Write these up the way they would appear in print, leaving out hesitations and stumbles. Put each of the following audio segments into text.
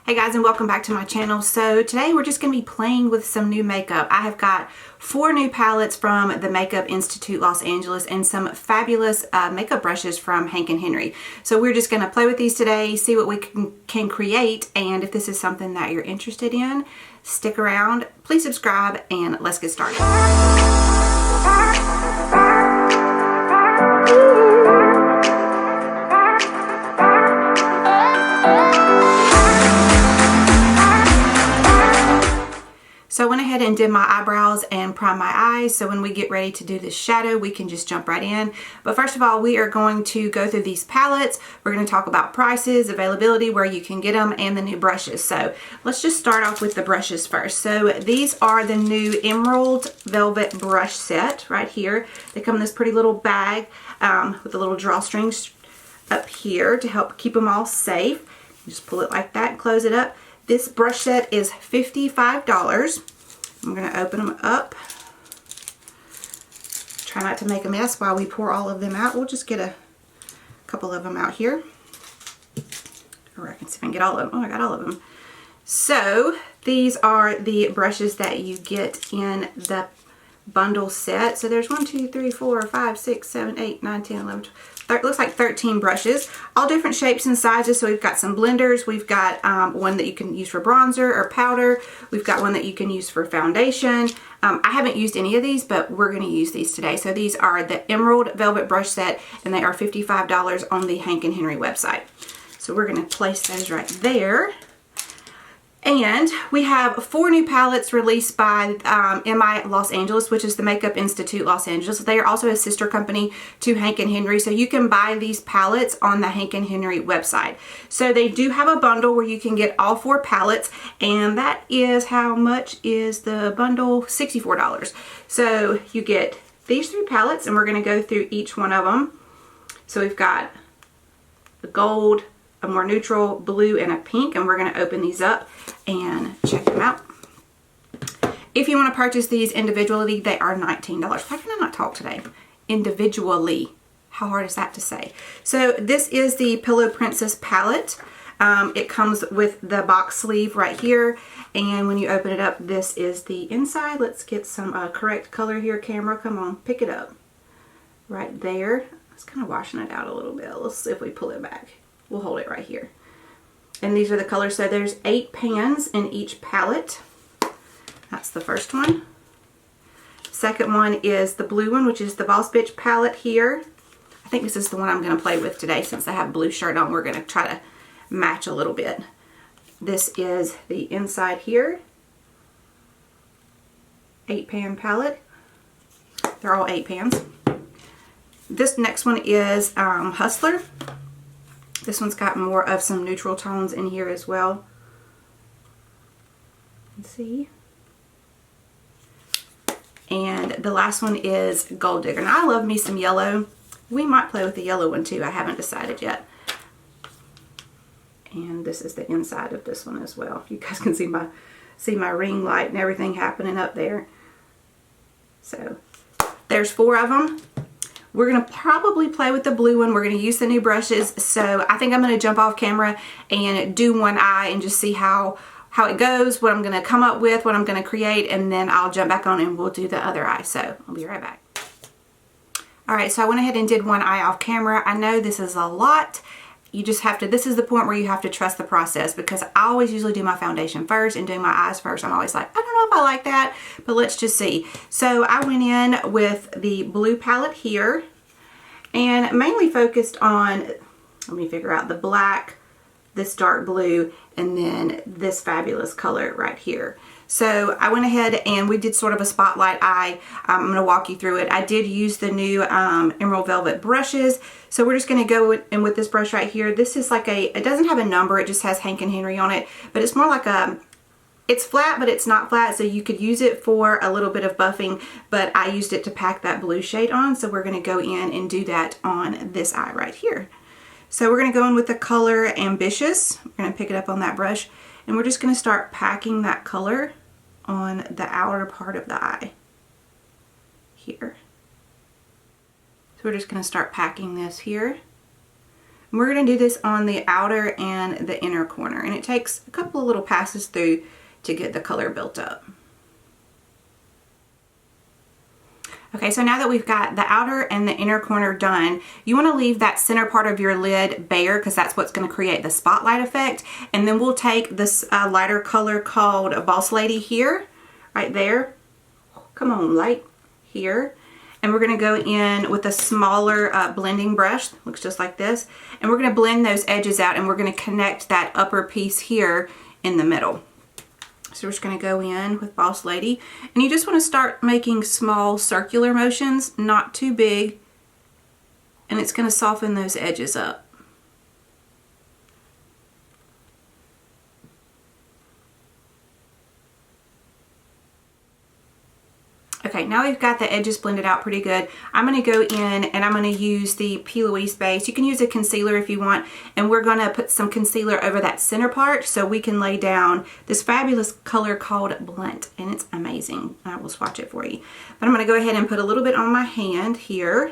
Hey guys, and welcome back to my channel. So today we're just going to be playing with some new makeup. I have got 4 new palettes from the Makeup Institute Los Angeles and some fabulous makeup brushes from Hank and Henry. So we're just going to play with these today, see what we can create, and if this is something that you're interested in, stick around, please subscribe, and let's get started. So I went ahead and did my eyebrows and primed my eyes, so when we get ready to do this shadow, we can just jump right in. But first of all, we are going to go through these palettes. We're going to talk about prices, availability, where you can get them, and the new brushes. So let's just start off with the brushes first. So these are the new Emerald Velvet Brush Set right here. They come in this pretty little bag with the little drawstrings up here to help keep them all safe. You just pull it like that and close it up. This brush set is $55. I'm going to open them up. Try not to make a mess while we pour all of them out. We'll just get a couple of them out here. Or I can see if I can get all of them. Oh, I got all of them. So these are the brushes that you get in the bundle set. So there's 1, 2, 3, 4, 5, 6, 7, 8, 9, 10, 11, 12. It looks like 13 brushes, all different shapes and sizes. So we've got some blenders. We've got one that you can use for bronzer or powder. We've got one that you can use for foundation. I haven't used any of these, but we're going to use these today. So these are the Emerald Velvet Brush Set, and they are $55 on the Hank and Henry website. So we're going to place those right there. And we have 4 new palettes released by MI Los Angeles, which is the Makeup Institute Los Angeles. They are also a sister company to Hank and Henry, so you can buy these palettes on the Hank and Henry website. So they do have a bundle where you can get all 4 palettes, and that is, how much is the bundle? $64. So you get these 3 palettes, and we're going to go through each one of them. So we've got the gold, a more neutral blue, and a pink, and we're going to open these up and check them out. If you want to purchase these individually, they are $19. Why can I not talk today? Individually. How hard is that to say? So this is the Pillow Princess palette. It comes with the box sleeve right here, and when you open it up, this is the inside. Let's get some correct color here, camera. Come on, pick it up. Right there. It's kind of washing it out a little bit. Let's see if we pull it back. We'll hold it right here. And these are the colors. So there's 8 pans in each palette. That's the first one. Second one is the blue one, which is the Boss Bitch palette here. I think this is the one I'm going to play with today since I have a blue shirt on. We're going to try to match a little bit. This is the inside here. 8 pan palette. They're all 8 pans. This next one is Hustler. This one's got more of some neutral tones in here as well. Let's see. And the last one is Gold Digger. Now I love me some yellow. We might play with the yellow one too. I haven't decided yet. And this is the inside of this one as well. You guys can see my ring light and everything happening up there. So there's 4 of them. We're going to probably play with the blue one. We're going to use the new brushes. So I think I'm going to jump off camera and do one eye and just see how it goes, what I'm going to come up with, what I'm going to create, and then I'll jump back on and we'll do the other eye. So I'll be right back. Alright, so I went ahead and did one eye off camera. I know this is a lot. You just have to, this is the point where you have to trust the process, because I always usually do my foundation first and doing my eyes first. I'm always like, I don't know if I like that, but let's just see. So I went in with the blue palette here and mainly focused on, let me figure out, the black, this dark blue, and then this fabulous color right here. So I went ahead and we did sort of a spotlight eye. I'm going to walk you through it. I did use the new Emerald Velvet brushes. So we're just going to go in with this brush right here. This is like it doesn't have a number. It just has Hank and Henry on it. But it's more like it's flat, but it's not flat. So you could use it for a little bit of buffing. But I used it to pack that blue shade on. So we're going to go in and do that on this eye right here. So we're going to go in with the color Ambitious. We're going to pick it up on that brush. And we're just going to start packing that color on the outer part of the eye here. So we're just going to start packing this here. And we're going to do this on the outer and the inner corner. And it takes a couple of little passes through to get the color built up. Okay, so now that we've got the outer and the inner corner done, you want to leave that center part of your lid bare because that's what's going to create the spotlight effect. And then we'll take this lighter color called Boss Lady here, right there. Come on, light here. And we're going to go in with a smaller blending brush, looks just like this. And we're going to blend those edges out and we're going to connect that upper piece here in the middle. So we're just going to go in with Boss Lady, and you just want to start making small circular motions, not too big, and it's going to soften those edges up. Okay, now we've got the edges blended out pretty good. I'm going to go in and I'm going to use the P. Louise base. You can use a concealer if you want, and we're going to put some concealer over that center part so we can lay down this fabulous color called Blunt, and it's amazing. I will swatch it for you. But I'm going to go ahead and put a little bit on my hand here.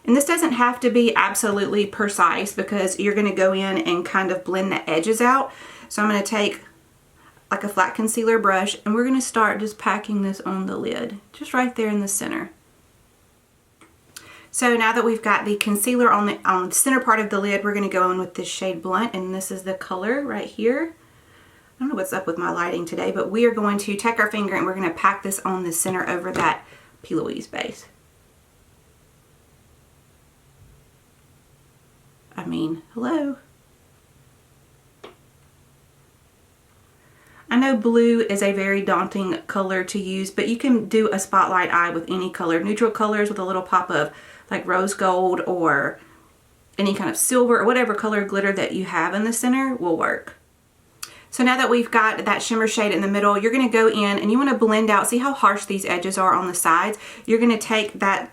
And this doesn't have to be absolutely precise because you're going to go in and kind of blend the edges out. So I'm going to take like a flat concealer brush, and we're going to start just packing this on the lid, just right there in the center. So now that we've got the concealer on the center part of the lid, we're going to go in with this shade Blunt, and this is the color right here. I don't know what's up with my lighting today, but we are going to take our finger and we're going to pack this on the center over that P. Louise base. I mean, hello. I know blue is a very daunting color to use, but you can do a spotlight eye with any color. Neutral colors with a little pop of like rose gold or any kind of silver or whatever color glitter that you have in the center will work. So now that we've got that shimmer shade in the middle, you're going to go in and you want to blend out. See how harsh these edges are on the sides? You're going to take that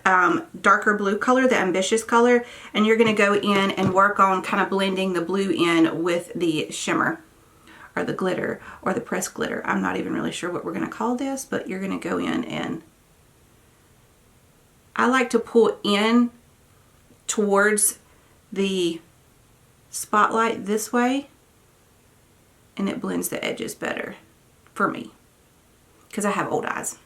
darker blue color, the Ambitious color, and you're going to go in and work on kind of blending the blue in with the shimmer, or the glitter, or the pressed glitter. I'm not even really sure what we're going to call this, but you're going to go in and I like to pull in towards the spotlight this way, and it blends the edges better for me because I have old eyes.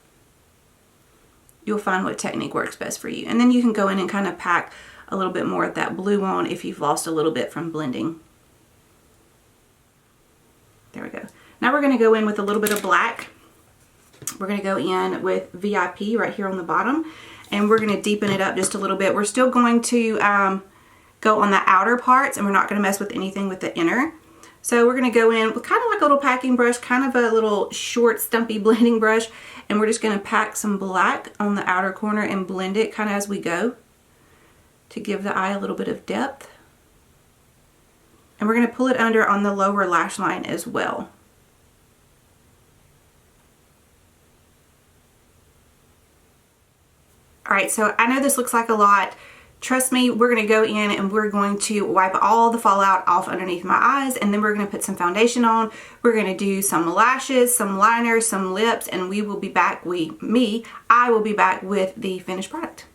You'll find what technique works best for you. And then you can go in and kind of pack a little bit more of that blue on if you've lost a little bit from blending. There we go. Now we're going to go in with a little bit of black. We're going to go in with VIP right here on the bottom, and we're going to deepen it up just a little bit. We're still going to go on the outer parts, and we're not going to mess with anything with the inner. So we're going to go in with kind of like a little packing brush, kind of a little short stumpy blending brush, and we're just going to pack some black on the outer corner and blend it kind of as we go to give the eye a little bit of depth. And we're going to pull it under on the lower lash line as well. Alright, so I know this looks like a lot. Trust me, we're going to go in and we're going to wipe all the fallout off underneath my eyes, and then we're going to put some foundation on. We're going to do some lashes, some liner, some lips, and we will be back, I will be back with the finished product.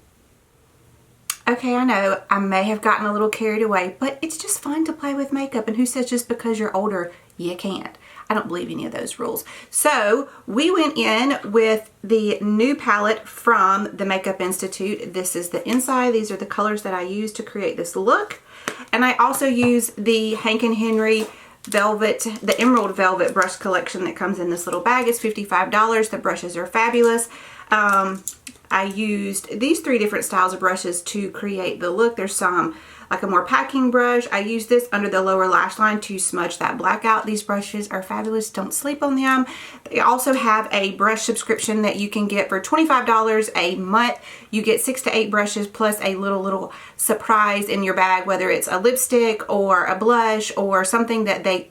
Okay, I know I may have gotten a little carried away, but it's just fun to play with makeup, and who says just because you're older, you can't? I don't believe any of those rules. So we went in with the new palette from the Makeup Institute. This is the inside. These are the colors that I used to create this look. And I also use the Hank & Henry Velvet, the Emerald Velvet brush collection that comes in this little bag. It's $55. The brushes are fabulous. I used these 3 different styles of brushes to create the look. There's some like a more packing brush. I use this under the lower lash line to smudge that black out. These brushes are fabulous. Don't sleep on them. They also have a brush subscription that you can get for $25 a month. You get 6 to 8 brushes plus a little surprise in your bag, whether it's a lipstick or a blush or something that they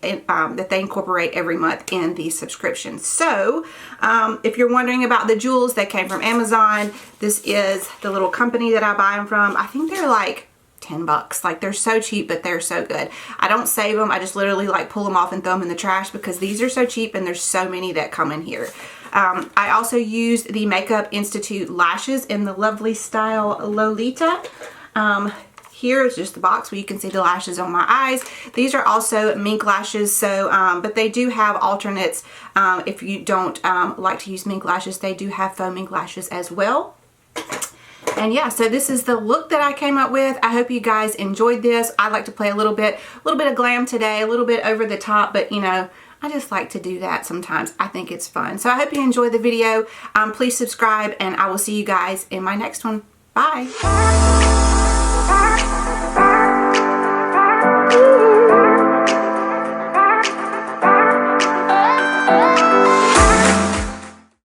incorporate every month in the subscription. So if you're wondering about the jewels, they came from Amazon. This is the little company that I buy them from. I think they're like $10. Like, they're so cheap, but they're so good. I don't save them. I just literally like pull them off and throw them in the trash because these are so cheap and there's so many that come in here. I also used the Makeup Institute lashes in the lovely style Lolita. here is just the box where you can see the lashes on my eyes. These are also mink lashes, so but they do have alternates. If you don't like to use mink lashes, they do have faux mink lashes as well. And yeah, so this is the look that I came up with. I hope you guys enjoyed this. I like to play a little bit of glam today, a little bit over the top, but you know, I just like to do that sometimes. I think it's fun. So I hope you enjoyed the video. Please subscribe, and I will see you guys in my next one. Bye.